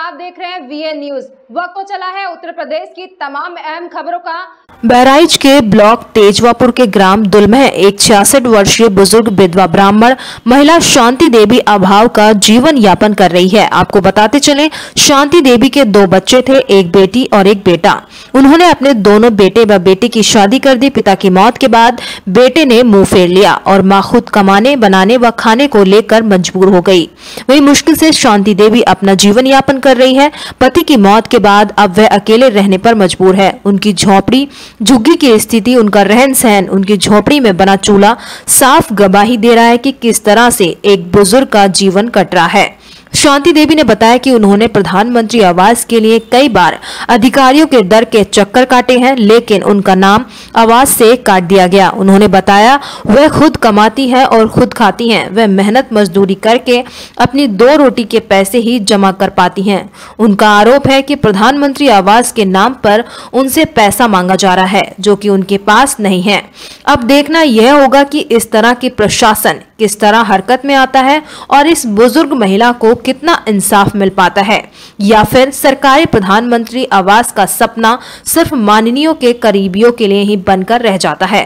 आप देख रहे हैं वीएन न्यूज। वक्त तो चला है उत्तर प्रदेश की तमाम अहम खबरों का। बहराइच के ब्लॉक तेजवापुर के ग्राम दुलमह एक 66 वर्षीय बुजुर्ग विधवा ब्राह्मण महिला शांति देवी अभाव का जीवन यापन कर रही है। आपको बताते चलें, शांति देवी के 2 बच्चे थे, एक बेटी और एक बेटा। उन्होंने अपने दोनों बेटे व बेटी की शादी कर दी। पिता की मौत के बाद बेटे ने मुंह फेर लिया और मां खुद कमाने बनाने व खाने को लेकर मजबूर हो गई। वही मुश्किल से शांति देवी अपना जीवन यापन कर रही है। पति की मौत के बाद अब वह अकेले रहने पर मजबूर है। उनकी झोपड़ी झुग्गी की स्थिति, उनका रहन सहन, उनकी झोपड़ी में बना चूल्हा साफ गवाही दे रहा है कि किस तरह से एक बुजुर्ग का जीवन कट रहा है। शांति देवी ने बताया कि उन्होंने प्रधानमंत्री आवास के लिए कई बार अधिकारियों के दर के चक्कर काटे हैं, लेकिन उनका नाम आवास से काट दिया गया। उन्होंने बताया वह खुद कमाती है और खुद खाती हैं। वह मेहनत मजदूरी करके अपनी 2 रोटी के पैसे ही जमा कर पाती हैं। उनका आरोप है कि प्रधानमंत्री आवास के नाम पर उनसे पैसा मांगा जा रहा है, जो कि उनके पास नहीं है। अब देखना यह होगा कि इस तरह की प्रशासन किस तरह हरकत में आता है और इस बुजुर्ग महिला को कितना इंसाफ मिल पाता है, या फिर सरकारी प्रधानमंत्री आवास का सपना सिर्फ माननीयों के करीबियों के लिए ही बनकर रह जाता है।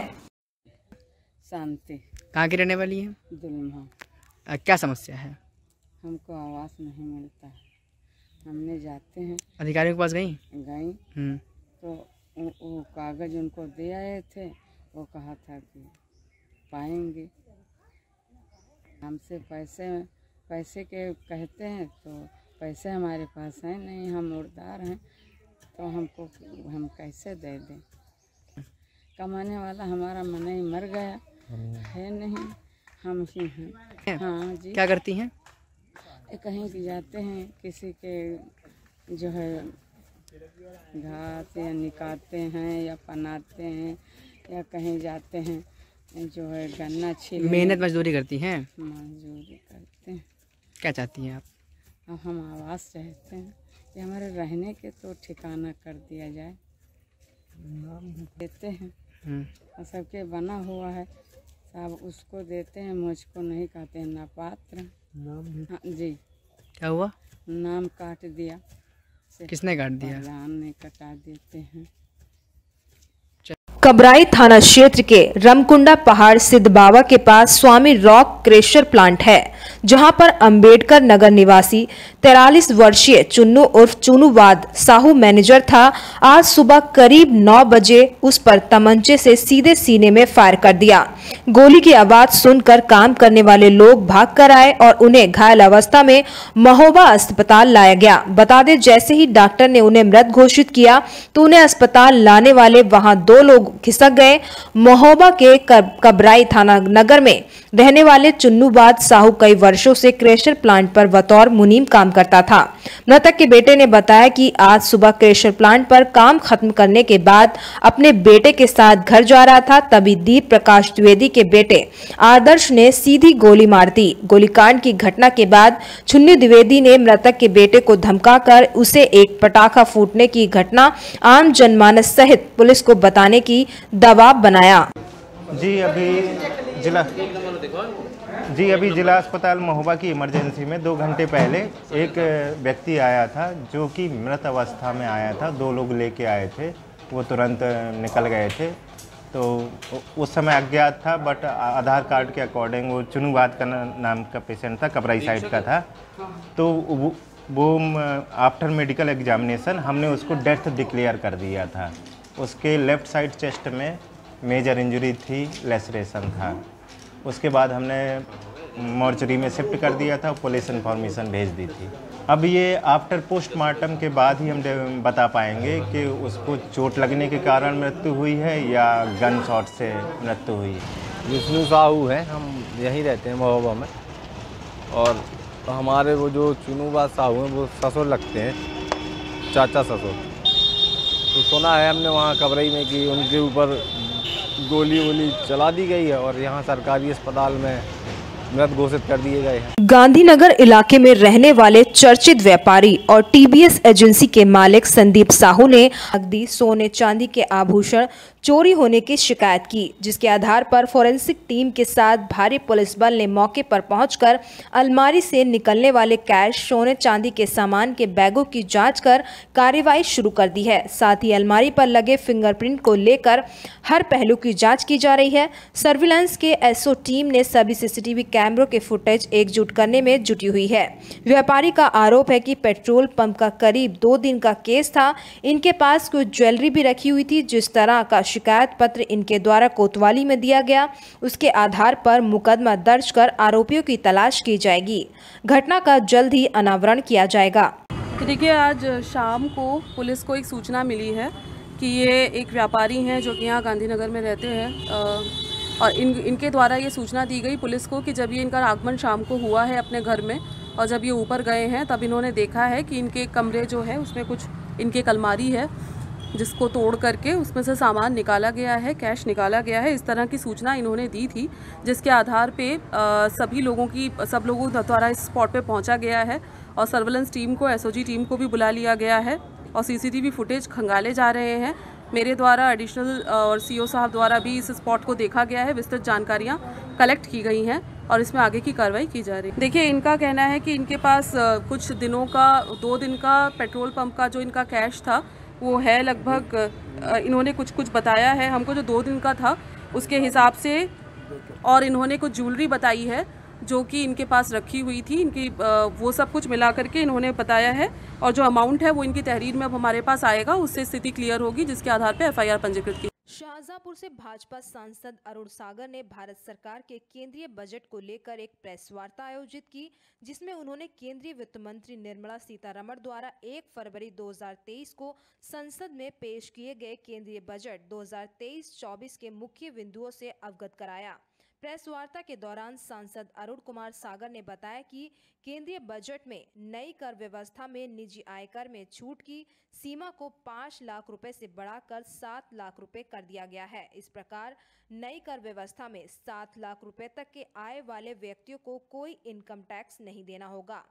शांति कहाँ की रहने वाली है? दुलमह। क्या समस्या है? हमको आवास नहीं मिलता है। हमने जाते हैं अधिकारियों के पास गई? तो वो कागज उनको दे आए थे। वो कहा था कि पाएंगे। हमसे पैसे के कहते हैं, तो पैसे हमारे पास हैं नहीं, हम मुर्दार हैं, तो हम कैसे दे दें? कमाने वाला हमारा मन ही मर गया है, नहीं हम ही हैं। हाँ जी। क्या करती हैं? कहीं भी जाते हैं, किसी के जो है घास या निकालते हैं या पनाते हैं, या कहीं जाते हैं जो है गन्ना छील। मेहनत मजदूरी करती हैं? मजदूरी करते हैं। क्या चाहती हैं आप? अब हम आवास चाहते हैं कि हमारे रहने के तो ठिकाना कर दिया जाए। देते हैं और सबके बना हुआ है, सब उसको देते हैं, मुझको नहीं कहते हैं। ना पात्र हाँ जी। क्या हुआ? नाम काट दिया। किसने काट दिया? प्रधान ने कटा देते हैं। कबराई थाना क्षेत्र के रमकुंडा पहाड़ सिद्ध बाबा के पास स्वामी रॉक क्रेशर प्लांट है, जहां पर अंबेडकर नगर निवासी 43 वर्षीय चुन्नू उर्फ चुनूवाद साहू मैनेजर था। आज सुबह करीब 9 बजे उस पर तमंचे से सीधे सीने में फायर कर दिया। गोली की आवाज सुनकर काम करने वाले लोग भाग कर आए और उन्हें घायल अवस्था में महोबा अस्पताल लाया गया। बता दें, जैसे ही डॉक्टर ने उन्हें मृत घोषित किया तो उन्हें अस्पताल लाने वाले वहां 2 लोग खिसक गए। महोबा के कबराई थाना नगर में रहने वाले चुन्नूवाद साहू कई वर्षों से क्रेशर प्लांट पर बतौर मुनीम काम करता था। मृतक के बेटे ने बताया कि आज सुबह क्रेशर प्लांट पर काम खत्म करने के बाद अपने बेटे के साथ घर जा रहा था, तभी दीप प्रकाश द्विवेदी के बेटे आदर्श ने सीधी गोली मार दी। गोलीकांड की घटना के बाद चुन्नू द्विवेदी ने मृतक के बेटे को धमकाकर उसे एक पटाखा फूटने की घटना आम जनमानस सहित पुलिस को बताने की दबाव बनाया। जी अभी जिला अस्पताल महोबा की इमरजेंसी में 2 घंटे पहले एक व्यक्ति आया था, जो कि मृत अवस्था में आया था। 2 लोग लेके आए थे, वो तुरंत निकल गए थे। तो उस समय अज्ञात था, बट आधार कार्ड के अकॉर्डिंग वो चुनूवाद का नाम का पेशेंट था, कबराई साइड का था। तो वो आफ्टर मेडिकल एग्जामिनेशन हमने उसको डेथ डिक्लेयर कर दिया था। उसके लेफ़्ट साइड चेस्ट में मेजर इंजरी थी, लेसरेशन था। उसके बाद हमने मॉर्चरी में शिफ्ट कर दिया था, पुलिस इन्फॉर्मेशन भेज दी थी। अब ये आफ्टर पोस्टमार्टम के बाद ही हम बता पाएंगे कि उसको चोट लगने के कारण मृत्यु हुई है या गन शॉट से मृत्यु हुई है। विष्णु साहू हैं, हम यहीं रहते हैं महोबा में, और हमारे वो जो चुनूवाद साहू हैं वो ससुर लगते हैं, चाचा ससुर। तो सुना है हमने वहाँ कबरई में कि उनके ऊपर गोली चला दी गई है और यहाँ सरकारी अस्पताल में मृत घोषित कर दिए गए हैं। गांधीनगर इलाके में रहने वाले चर्चित व्यापारी और टीबीएस एजेंसी के मालिक संदीप साहू ने नकदी, सोने चांदी के आभूषण चोरी होने की शिकायत की, जिसके आधार पर फोरेंसिक टीम के साथ भारी पुलिस बल ने मौके पर पहुंचकर अलमारी से निकलने वाले कैश, सोने चांदी के सामान के बैगों की जांच कर कार्रवाई शुरू कर दी है। साथ ही अलमारी पर लगे फिंगरप्रिंट को लेकर हर पहलू की जांच की जा रही है। सर्विलांस के एसओ टीम ने सभी सीसीटीवी कैमरों के फुटेज एकजुट करने में जुटी हुई है। व्यापारी का आरोप है कि पेट्रोल पंप का करीब 2 दिन का केस था। इनके पास कुछ ज्वेलरी भी रखी हुई थी। जिस तरह का शिकायत पत्र इनके द्वारा कोतवाली में दिया गया, उसके आधार पर मुकदमा दर्ज कर आरोपियों की तलाश की जाएगी। घटना का जल्द ही अनावरण किया जाएगा। देखिए, आज शाम को पुलिस को एक सूचना मिली है कि ये एक व्यापारी हैं जो कि यहाँ गांधीनगर में रहते हैं, और इनके द्वारा ये सूचना दी गई पुलिस को कि जब ये इनका आगमन शाम को हुआ है अपने घर में, और जब ये ऊपर गए हैं तब इन्होंने देखा है कि इनके कमरे जो है उसमें कुछ इनकी एक अलमारी है जिसको तोड़ करके उसमें से सामान निकाला गया है, कैश निकाला गया है। इस तरह की सूचना इन्होंने दी थी, जिसके आधार पे सब लोगों द्वारा इस स्पॉट पे पहुंचा गया है, और सर्विलेंस टीम को, एसओजी टीम को भी बुला लिया गया है, और सीसीटीवी फुटेज खंगाले जा रहे हैं। मेरे द्वारा एडिशनल और सीओ साहब द्वारा भी इस स्पॉट को देखा गया है, विस्तृत जानकारियाँ कलेक्ट की गई हैं और इसमें आगे की कार्रवाई की जा रही है। देखिए, इनका कहना है कि इनके पास कुछ दिनों का, 2 दिन का पेट्रोल पंप का जो इनका कैश था वो है लगभग, इन्होंने कुछ बताया है हमको जो 2 दिन का था उसके हिसाब से, और इन्होंने कुछ ज्वेलरी बताई है जो कि इनके पास रखी हुई थी। इनकी वो सब कुछ मिला करके इन्होंने बताया है, और जो अमाउंट है वो इनकी तहरीर में अब हमारे पास आएगा, उससे स्थिति क्लियर होगी, जिसके आधार पर एफआईआर पंजीकृत की। शाहजहांपुर से भाजपा सांसद अरुण सागर ने भारत सरकार के केंद्रीय बजट को लेकर एक प्रेस वार्ता आयोजित की, जिसमें उन्होंने केंद्रीय वित्त मंत्री निर्मला सीतारमण द्वारा 1 फरवरी 2023 को संसद में पेश किए गए केंद्रीय बजट 2023-24 के मुख्य बिंदुओं से अवगत कराया। प्रेस वार्ता के दौरान सांसद अरुण कुमार सागर ने बताया कि केंद्रीय बजट में नई कर व्यवस्था में निजी आयकर में छूट की सीमा को 5 लाख रुपए से बढ़ाकर 7 लाख रुपए कर दिया गया है। इस प्रकार नई कर व्यवस्था में 7 लाख रुपए तक के आय वाले व्यक्तियों को कोई इनकम टैक्स नहीं देना होगा।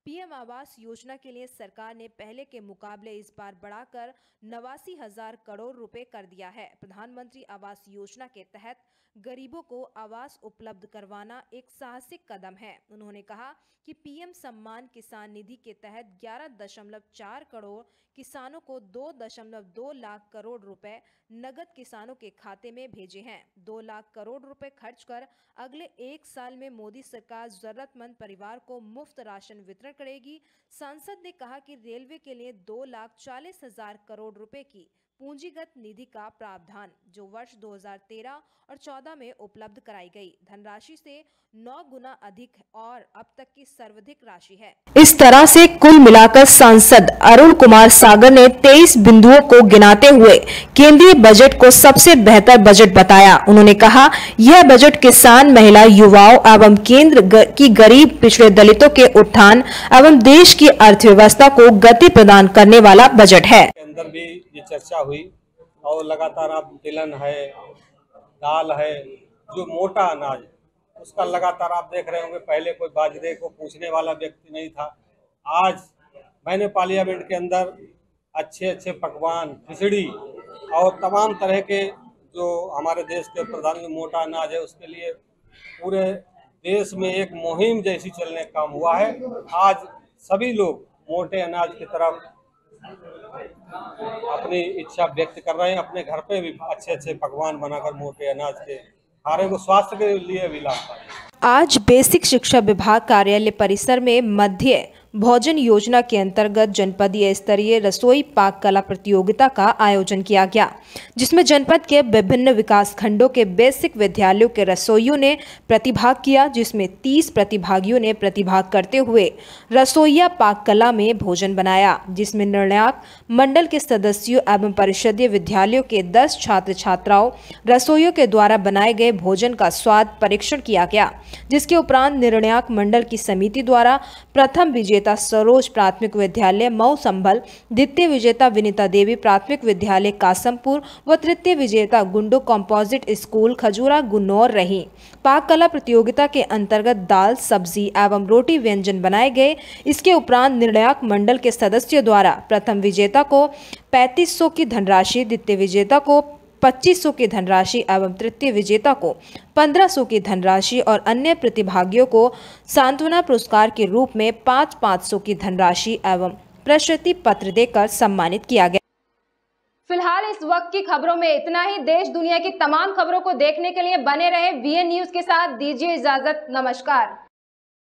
पीएम आवास योजना के लिए सरकार ने पहले के मुकाबले इस बार बढ़ाकर 89,000 करोड़ रुपए कर दिया है। प्रधानमंत्री आवास योजना के तहत गरीबों को आवास उपलब्ध करवाना एक साहसिक कदम है। उन्होंने कहा कि पीएम सम्मान किसान निधि के तहत 11.4 करोड़ किसानों को 2.2 लाख करोड़ रुपए नगद किसानों के खाते में भेजे हैं। 2 लाख करोड़ रुपए खर्च कर अगले 1 साल में मोदी सरकार जरूरतमंद परिवार को मुफ्त राशन वितरण करेगी। सांसद ने कहा कि रेलवे के लिए 2,40,000 करोड़ रुपए की पूंजीगत निधि का प्रावधान जो वर्ष 2013 और 14 में उपलब्ध कराई गई धनराशि से 9 गुना अधिक और अब तक की सर्वाधिक राशि है। इस तरह से कुल मिलाकर सांसद अरुण कुमार सागर ने 23 बिंदुओं को गिनाते हुए केंद्रीय बजट को सबसे बेहतर बजट बताया। उन्होंने कहा, यह बजट किसान, महिला, युवाओं एवं केंद्र की गरीब पिछड़े दलितों के उत्थान एवं देश की अर्थव्यवस्था को गति प्रदान करने वाला बजट है। अंदर भी ये चर्चा हुई, और लगातार आप तिलहन है, दाल है, जो मोटा अनाज उसका लगातार आप देख रहे होंगे, पहले कोई बाजरे को पूछने वाला व्यक्ति नहीं था। आज मैंने पार्लियामेंट के अंदर अच्छे अच्छे पकवान, खिचड़ी और तमाम तरह के जो हमारे देश के प्रधान मोटा अनाज है उसके लिए पूरे देश में एक मुहिम जैसी चलने का काम हुआ है। आज सभी लोग मोटे अनाज की तरफ अपनी इच्छा व्यक्त कर रहे हैं। अपने घर पे भी अच्छे अच्छे पकवान बनाकर मोटे अनाज के खा रहे हैं, स्वास्थ्य के लिए भी लाभकारी। आज बेसिक शिक्षा विभाग कार्यालय परिसर में मध्य भोजन योजना के अंतर्गत जनपदीय स्तरीय रसोई पाक कला प्रतियोगिता का आयोजन किया गया, जिसमें जनपद के विभिन्न विकास खंडों के बेसिक विद्यालयों के रसोइयों ने प्रतिभाग किया, जिसमें 30 प्रतिभागियों ने प्रतिभाग करते हुए रसोईया पाक कला में भोजन बनाया, जिसमें निर्णायक मंडल के सदस्यों एवं परिषदीय विद्यालयों के 10 छात्र छात्राओं रसोइयों के द्वारा बनाए गए भोजन का स्वाद परीक्षण किया गया, जिसके उपरांत निर्णायक मंडल की समिति द्वारा प्रथम विजेता सरोज प्राथमिक विद्यालय मऊ संभल, द्वितीय विजेता विनीता देवी प्राथमिक विद्यालय कासमपुर व तृतीय विजेता गुंडो कॉम्पोजिट स्कूल खजूरा गुन्नौर रही। पाक कला प्रतियोगिता के अंतर्गत दाल, सब्जी एवं रोटी व्यंजन बनाए गए। इसके उपरांत निर्णायक मंडल के सदस्यों द्वारा प्रथम विजेता को 3500 की धनराशि, द्वितीय विजेता को 2500 की धनराशि एवं तृतीय विजेता को 1500 की धनराशि और अन्य प्रतिभागियों को सांत्वना पुरस्कार के रूप में 500 की धनराशि एवं प्रशस्ति पत्र देकर सम्मानित किया गया। फिलहाल इस वक्त की खबरों में इतना ही। देश दुनिया की तमाम खबरों को देखने के लिए बने रहे VN न्यूज के साथ। दीजिए इजाजत, नमस्कार।